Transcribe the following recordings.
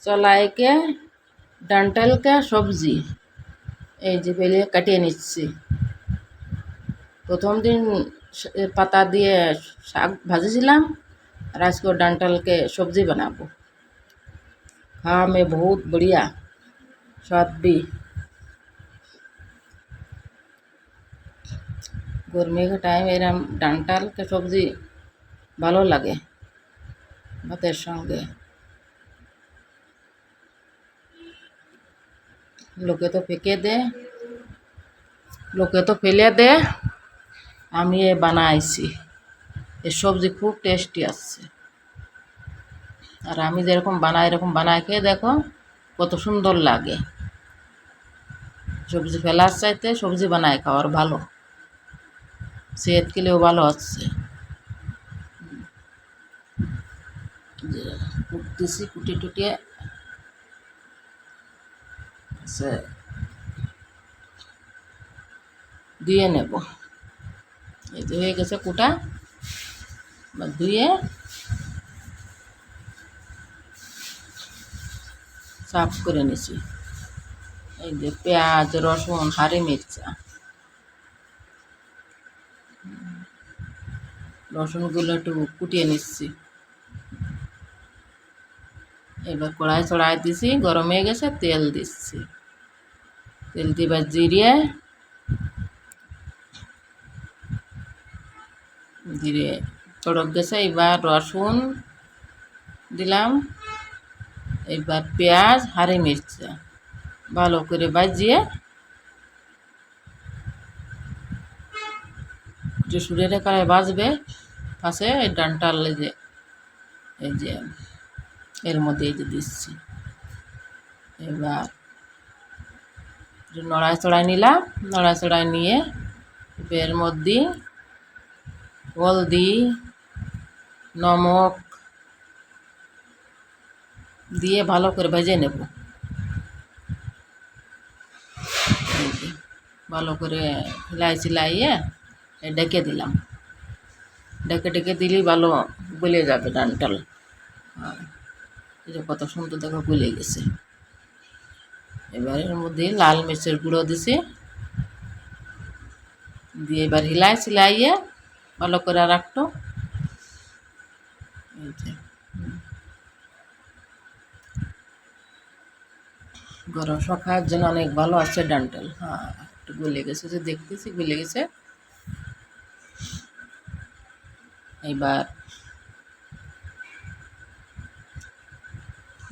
চলাই के ডান্টাল का সবজি এই যে পেলে কাটিয়ে নিচ্ছি। প্রথম দিন পাতা দিয়ে শাক ভাজেছিলাম और आज को डंठल के सब्जी बनाबो। हाँ मैं बहुत बढ़िया स्वाद भी। गर्मी के टाइम एरम डंठल के सब्जी ভালো লাগে ভাতের সঙ্গে। লোকে তো ফেঁকে দে, লোকে তো ফেলে দে, আমি এ বানাইছি। এই সবজি খুব টেস্টি আসছে। আর আমি যেরকম বানাই এরকম বানায় খেয়ে দেখো কত সুন্দর লাগে। সবজি ফেলার চাইতে সবজি বানায় খাওয়ার ভালো, সেহত के लिए ভালো আছে। কুটতেছি, কুটি টুটিয়ে দিয়ে নেব। এই যে হয়ে গেছে কুটা, ধুয়ে সাফ করে নিছি। এই যে পেঁয়াজ, রসুন, হারি মির্চা, রসুনগুলো একটু কুটিয়ে নিচ্ছি। এবার কড়াই চড়াই দিছি, গরম হয়ে গেছে, তেল দিচ্ছি। তেল দিয়ে এবার জিরে জিরে চড়ক গেছে, এবার রসুন দিলাম, এবার পেঁয়াজ, হারি মির্চা ভালো করে ভাজিয়ে যে সুরের কালায় বাজবে পাশে এই ডান্টাল এই যে এর মধ্যে এই যে দিচ্ছি। এবার নড়াই চড়াই নিলাম, নড়াই চড়াই নিয়ে এর মধ্যে হলদি, নমক দিয়ে ভালো করে ভেজে নেব। ভালো করে হিলাই চিলাইয়ে ডেকে দিলাম। ডেকে ডেকে দিলেই ভালো গলে যাবে ডান্টাল। এই যে কত সুন্দর দেখো গলে গেছে। এবার এর মধ্যে লাল মির্চের গুঁড়ো দিছি, দিয়ে এবার হিলাই চিলাইয়ে ভালো করে রাখতো। গরম খাওয়ার জন্য অনেক ভালো আছে ডান্টাল। হ্যাঁ একটু গলে গেছে, যে দেখতেছি গলে গেছে। এবার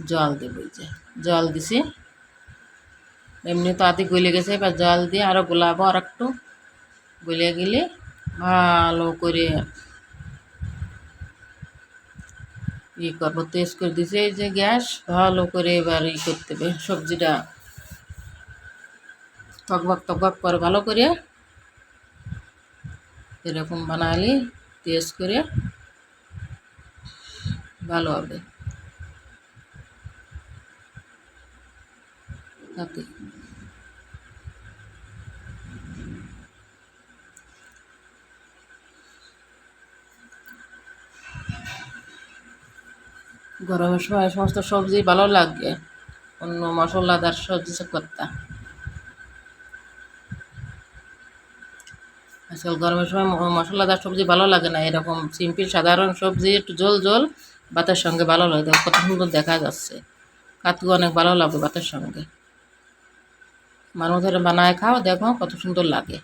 জল দেবো, যে জল দিছি, এমনি তো আদি গলে গেছে। এবার জল দিয়ে আরও গোলাবো, আর একটু গলে গেলে ভালো করে ই করবো। তেজ করে দিছে এই যে গ্যাস, ভালো করে এবার ই করতে হবে। সবজিটা টকবক টকবক করে ভালো করে এরকম বানালে তেজ করে ভালো হবে। তাতে গরমের সময় সমস্ত সবজি ভালো লাগে, অন্য মশলাদার সবজি করতে। আসলে গরমের সময় মশলাদার সবজি ভালো লাগে না, এরকম সিম্পল সাধারণ সবজি একটু ঝোল ঝোল ভাতের সঙ্গে ভালো লাগে। দেখো কত সুন্দর দেখা যাচ্ছে, কাতু অনেক ভালো লাগবে ভাতের সঙ্গে। মানুষের বানায় খাও, দেখো কত সুন্দর লাগে।